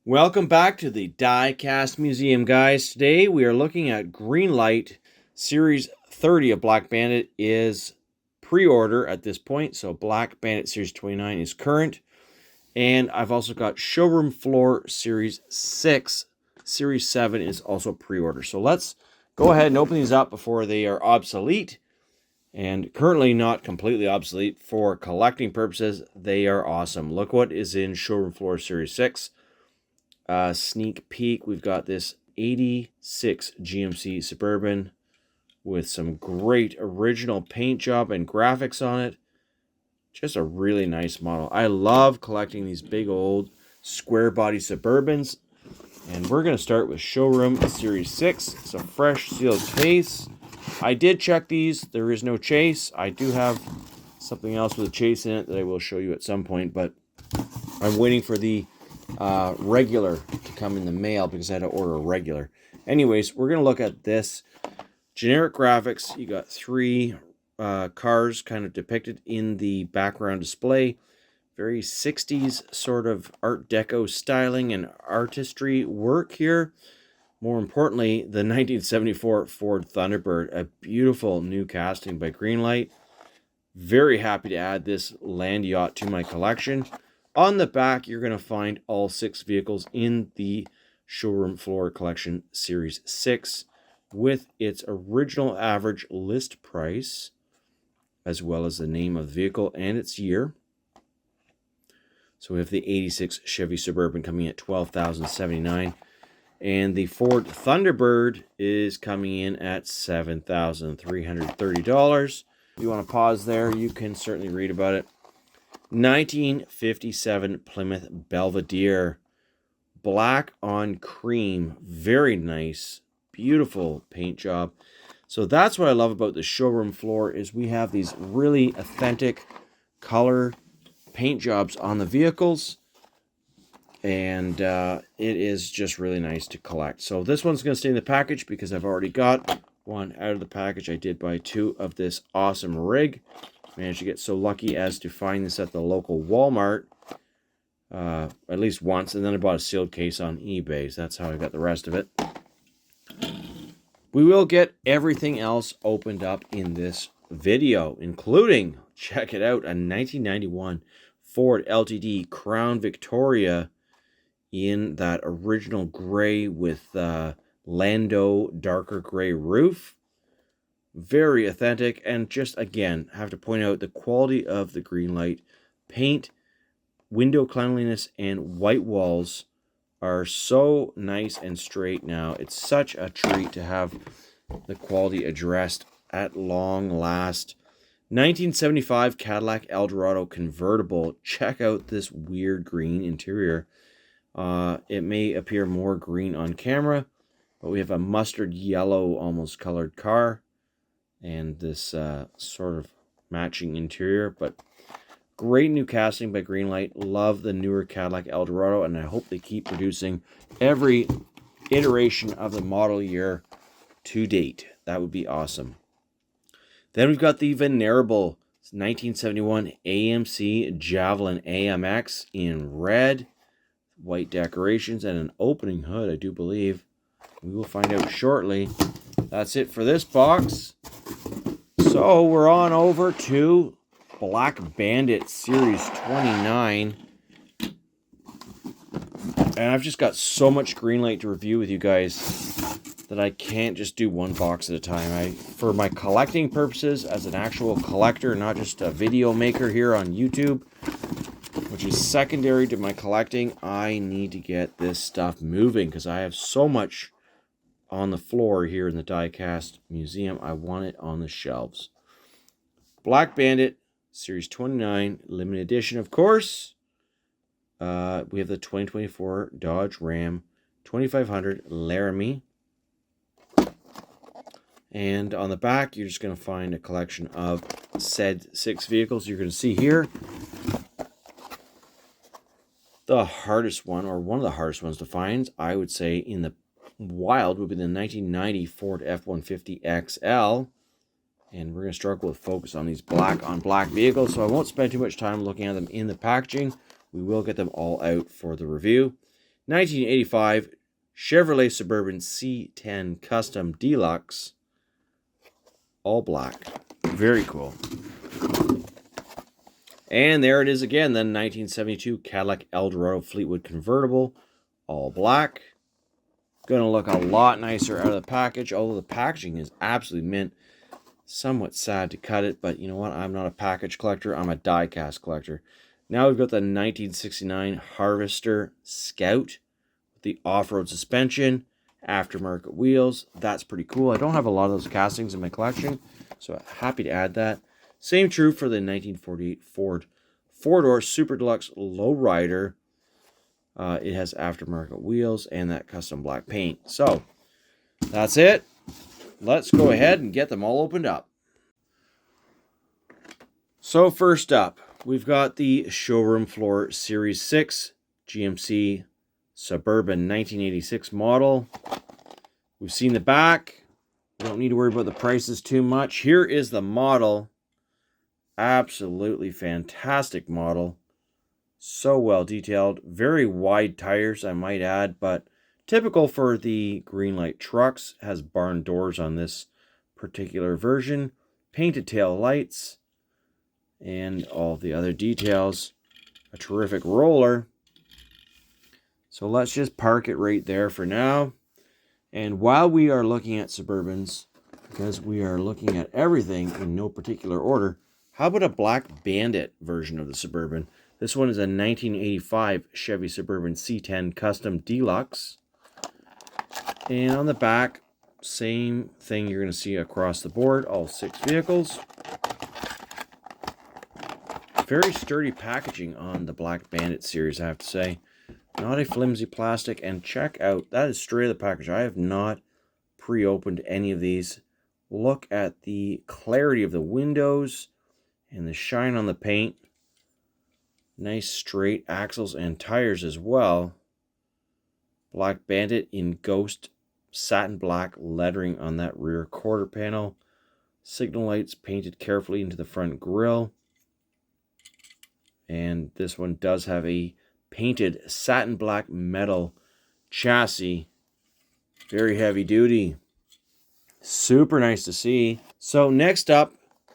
Welcome back to the Diecast Museum, guys. Today we are looking at Greenlight Series 30 of Black Bandit is pre-order at this point. So Black Bandit Series 29 is current. And I've also got Showroom Floor Series 6. Series 7 is also pre-order. So let's go ahead and open these up before they are obsolete. And currently not completely obsolete. For collecting purposes, they are awesome. Look what is in Showroom Floor Series 6. Sneak peek, we've got this 86 GMC Suburban with some great original paint job and graphics on it. Just a really nice model. I love collecting these big old square body Suburbans. And we're going to start with Showroom Series 6. It's a fresh sealed case. I did check these. There is no chase. I do have something else with a chase in it that I will show you at some point, but I'm waiting for the regular to come in the mail because I had to order a regular. Anyways, we're going to look at this. Generic graphics. You got three cars kind of depicted in the background display. Very 60s sort of Art Deco styling and artistry work here. More importantly, the 1974 Ford Thunderbird, a beautiful new casting by Greenlight. Very happy to add this land yacht to my collection. On the back, you're going to find all 6 vehicles in the Showroom Floor Collection Series 6 with its original average list price, as well as the name of the vehicle and its year. So we have the 86 Chevy Suburban coming at $12,079, and the Ford Thunderbird is coming in at $7,330. If you want to pause there, you can certainly read about it. 1957 Plymouth Belvedere, black on cream, very nice, beautiful paint job. So that's what I love about the showroom floor is we have these really authentic color paint jobs on the vehicles, and it is just really nice to collect. So this one's going to stay in the package because I've already got one out of the package. I did buy 2 of this awesome rig. Managed to get so lucky as to find this at the local Walmart at least once, and then I bought a sealed case on eBay. So that's how I got the rest of it. We will get everything else opened up in this video, including, check it out, a 1991 Ford LTD Crown Victoria in that original gray with Lando darker gray roof. Very authentic, and just again have to point out the quality of the Greenlight paint, window cleanliness, and white walls are so nice and straight now. It's such a treat to have the quality addressed at long last. 1975 Cadillac Eldorado Convertible. Check out this weird green interior. It may appear more green on camera, but we have a mustard yellow almost colored car and this sort of matching interior, but great new casting by Greenlight. Love the newer Cadillac Eldorado, and I hope they keep producing every iteration of the model year to date. That would be awesome. Then we've got the venerable 1971 AMC Javelin AMX in red, white decorations, and an opening hood, I do believe. We will find out shortly. That's it for this box. So we're on over to Black Bandit Series 29. And I've just got so much Greenlight to review with you guys that I can't just do one box at a time. For my collecting purposes, as an actual collector, not just a video maker here on YouTube, which is secondary to my collecting, I need to get this stuff moving because I have so much on the floor here in the Diecast Museum. I want it on the shelves. Black Bandit Series 29 limited edition, of course. We have the 2024 Dodge Ram 2500 Laramie. And on the back, you're just going to find a collection of said 6 vehicles. You're going to see here the hardest one, or one of the hardest ones to find, I would say, in the wild would be the 1990 Ford F-150 XL. And we're going to struggle with focus on these black on black vehicles, so I won't spend too much time looking at them in the packaging. We will get them all out for the review. 1985 Chevrolet Suburban C10 Custom Deluxe. All black. Very cool. And there it is again, then 1972 Cadillac Eldorado Fleetwood Convertible. All black. Gonna look a lot nicer out of the package, although the packaging is absolutely mint. Somewhat sad to cut it, but you know what? I'm not a package collector. I'm a die-cast collector. Now we've got the 1969 Harvester Scout with the off-road suspension, aftermarket wheels. That's pretty cool. I don't have a lot of those castings in my collection, so happy to add that. Same true for the 1948 Ford Fordor Super Deluxe Lowrider. It has aftermarket wheels and that custom black paint. So that's it. Let's go ahead and get them all opened up. So first up, we've got the Showroom Floor Series 6 GMC Suburban 1986 model. We've seen the back. We don't need to worry about the prices too much. Here is the model. Absolutely fantastic model. So well detailed. Very wide tires, I might add, but typical for the Greenlight trucks. Has barn doors on this particular version. Painted tail lights. And all the other details. A terrific roller. So let's just park it right there for now. And while we are looking at Suburbans, because we are looking at everything in no particular order, how about a Black Bandit version of the Suburban? This one is a 1985 Chevy Suburban C10 Custom Deluxe. And on the back, same thing you're going to see across the board, all 6 vehicles. Very sturdy packaging on the Black Bandit series, I have to say. Not a flimsy plastic. And check out, that is straight out of the package. I have not pre-opened any of these. Look at the clarity of the windows and the shine on the paint. Nice straight axles and tires as well. Black Bandit in ghost satin black lettering on that rear quarter panel. Signal lights painted carefully into the front grille. And this one does have a painted satin black metal chassis. Very heavy duty. Super nice to see. So next up,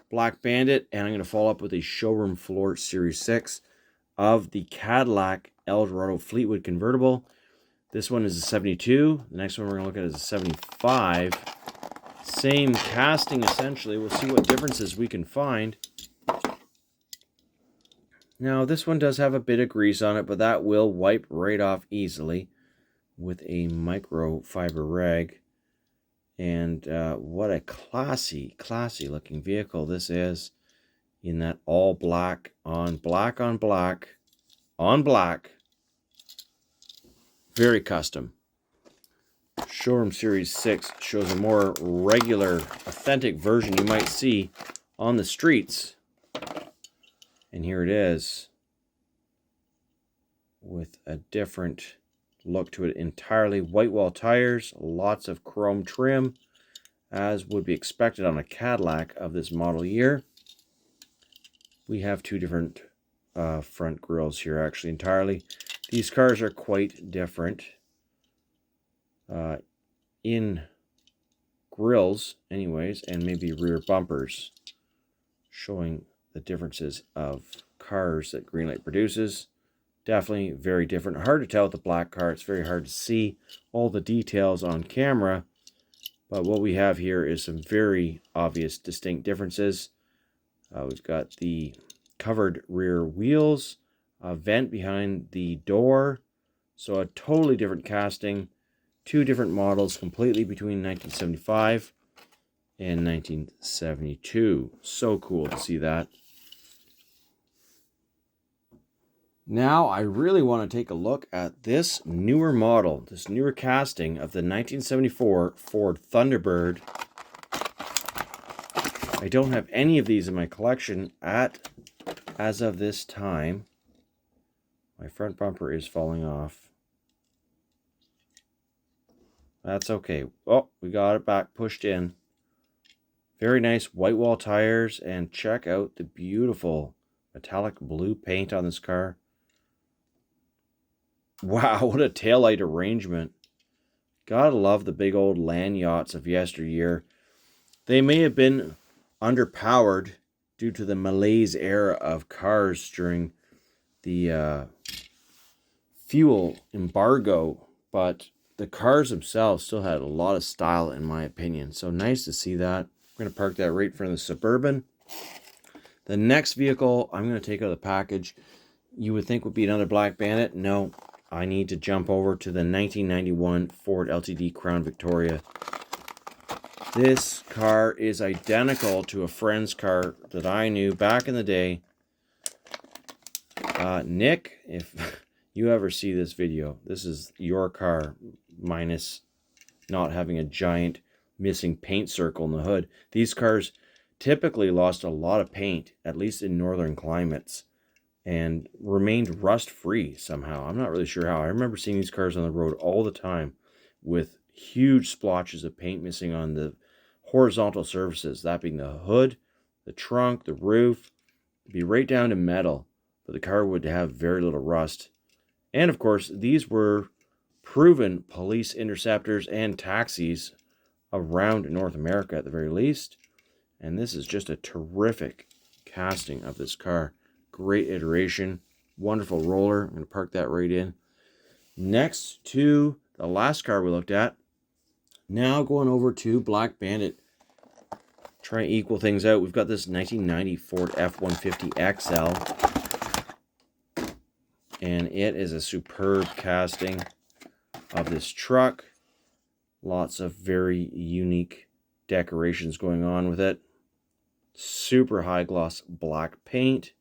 Black Bandit, and I'm going to follow up with a Showroom Floor Series 6 of the Cadillac Eldorado Fleetwood Convertible. This one is a 72. The next one we're going to look at is a 75. Same casting, essentially. We'll see what differences we can find. Now, this one does have a bit of grease on it, but that will wipe right off easily with a microfiber rag. And what a classy looking vehicle this is, in that all black on black on black on black. Very custom. Showroom Series 6 shows a more regular, authentic version you might see on the streets. And here it is, with a different look to it entirely. White wall tires, lots of chrome trim, as would be expected on a Cadillac of this model year. We have 2 different front grills here, actually, entirely. These cars are quite different in grills, anyways, and maybe rear bumpers, showing the differences of cars that Greenlight produces. Definitely very different. Hard to tell with the black car. It's very hard to see all the details on camera. But what we have here is some very obvious, distinct differences. We've got the covered rear wheels, a vent behind the door. So a totally different casting. 2 different models completely between 1975 and 1972. So cool to see that. Now I really want to take a look at this newer model, this newer casting of the 1974 Ford Thunderbird. I don't have any of these in my collection as of this time. My front bumper is falling off. That's okay. Oh, we got it back pushed in. Very nice white wall tires, and check out the beautiful metallic blue paint on this car. Wow, what a taillight arrangement. Gotta love the big old land yachts of yesteryear. They may have been underpowered due to the malaise era of cars during the fuel embargo, but the cars themselves still had a lot of style, in my opinion. So nice to see that. I'm going to park that right in front of the Suburban. The next vehicle I'm going to take out of the package, you would think would be another Black Bandit. No, I need to jump over to the 1991 Ford LTD Crown Victoria. This car is identical to a friend's car that I knew back in the day. Nick, if you ever see this video, this is your car, minus not having a giant missing paint circle in the hood. These cars typically lost a lot of paint, at least in northern climates, and remained rust-free somehow. I'm not really sure how. I remember seeing these cars on the road all the time with huge splotches of paint missing on the horizontal surfaces, that being the hood, the trunk, the roof. It'd be right down to metal, but the car would have very little rust. And of course, these were proven police interceptors and taxis around North America at the very least. And this is just a terrific casting of this car. Great iteration, wonderful roller. I'm going to park that right in. Next to the last car we looked at, now going over to Black Bandit. Try and equal things out. We've got this 1990 Ford F-150 XL. And it is a superb casting of this truck. Lots of very unique decorations going on with it. Super high gloss black paint.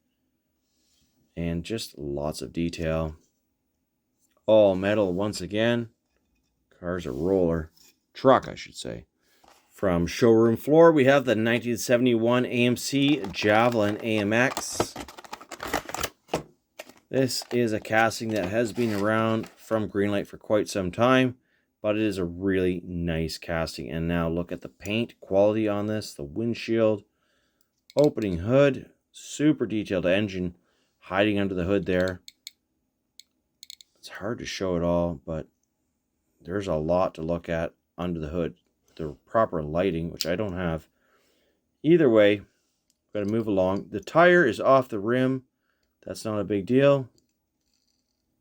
And just lots of detail. All metal once again. Car's a roller. Truck, I should say. From Showroom Floor, we have the 1971 AMC Javelin AMX. This is a casting that has been around from Greenlight for quite some time, but it is a really nice casting. And now look at the paint quality on this, the windshield, opening hood, super detailed engine hiding under the hood there. It's hard to show it all, but there's a lot to look at under the hood. The proper lighting, which I don't have. Either way, got to move along. The tire is off the rim. That's not a big deal.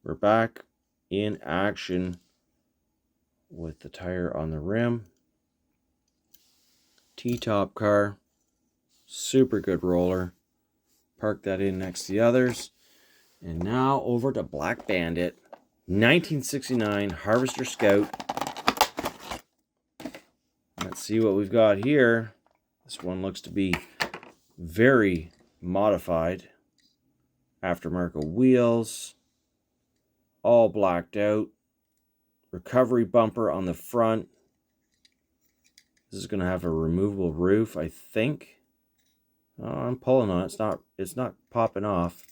We're back in action with the tire on the rim. T-top car. Super good roller. Park that in next to the others. And now over to Black Bandit. 1969 Harvester Scout. Let's see what we've got here. This one looks to be very modified. Aftermarket wheels. All blacked out. Recovery bumper on the front. This is going to have a removable roof, I think. Oh, I'm pulling on it. It's not popping off.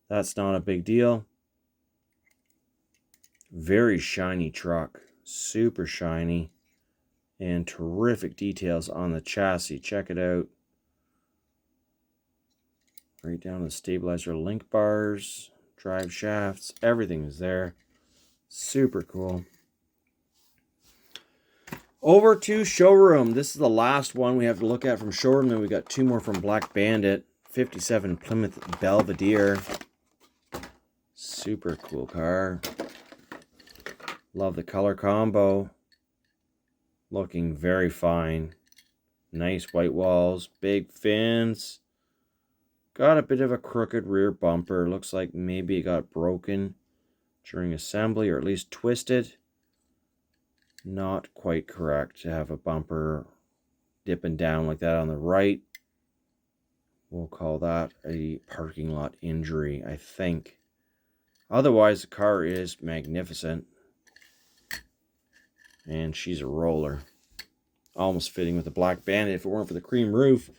That's not a big deal. Very shiny truck. Super shiny. And terrific details on the chassis. Check it out. Right down to the stabilizer link bars. Drive shafts. Everything is there. Super cool. Over to Showroom. This is the last one we have to look at from Showroom. Then we got two more from Black Bandit. 57 Plymouth Belvedere. Super cool car. Love the color combo. Looking very fine. Nice white walls. Big fins. Got a bit of a crooked rear bumper. Looks like maybe it got broken during assembly, or at least twisted. Not quite correct to have a bumper dipping down like that on the right. We'll call that a parking lot injury, I think. Otherwise, the car is magnificent. And she's a roller. Almost fitting with the Black Bandit if it weren't for the cream roof.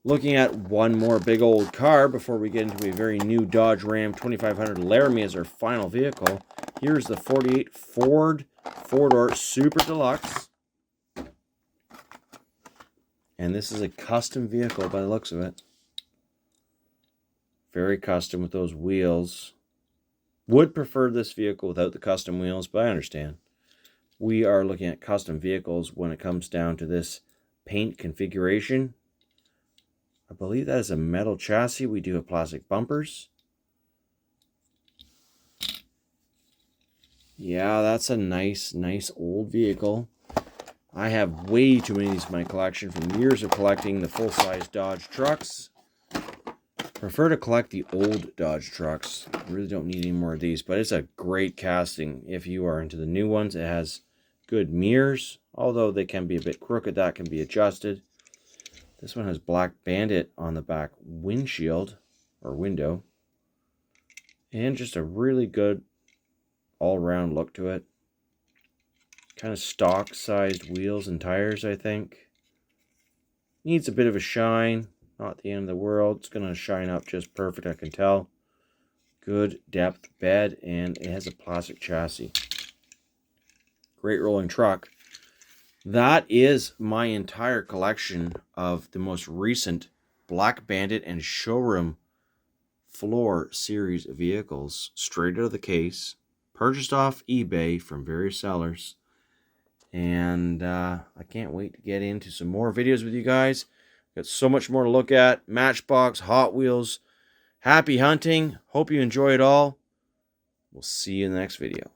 Looking at one more big old car before we get into a very new Dodge Ram 2500 Laramie as our final vehicle. Here's the 48 Ford Fordor Super Deluxe. And this is a custom vehicle by the looks of it. Very custom with those wheels. Would prefer this vehicle without the custom wheels, but I understand. We are looking at custom vehicles when it comes down to this paint configuration. I believe that is a metal chassis. We do have plastic bumpers. Yeah, that's a nice old vehicle. I have way too many of these in my collection from years of collecting the full-size Dodge trucks. Prefer to collect the old Dodge trucks. I really don't need any more of these, but it's a great casting if you are into the new ones. It has good mirrors, although they can be a bit crooked. That can be adjusted. This one has Black Bandit on the back windshield or window. And just a really good all-around look to it. Kind of stock-sized wheels and tires, I think. Needs a bit of a shine. Not the end of the world. It's going to shine up just perfect, I can tell. Good depth bed, and it has a plastic chassis. Great rolling truck. That is my entire collection of the most recent Black Bandit and Showroom Floor Series vehicles. Straight out of the case. Purchased off eBay from various sellers. And I can't wait to get into some more videos with you guys. Got so much more to look at. Matchbox, Hot Wheels. Happy hunting. Hope you enjoy it all. We'll see you in the next video.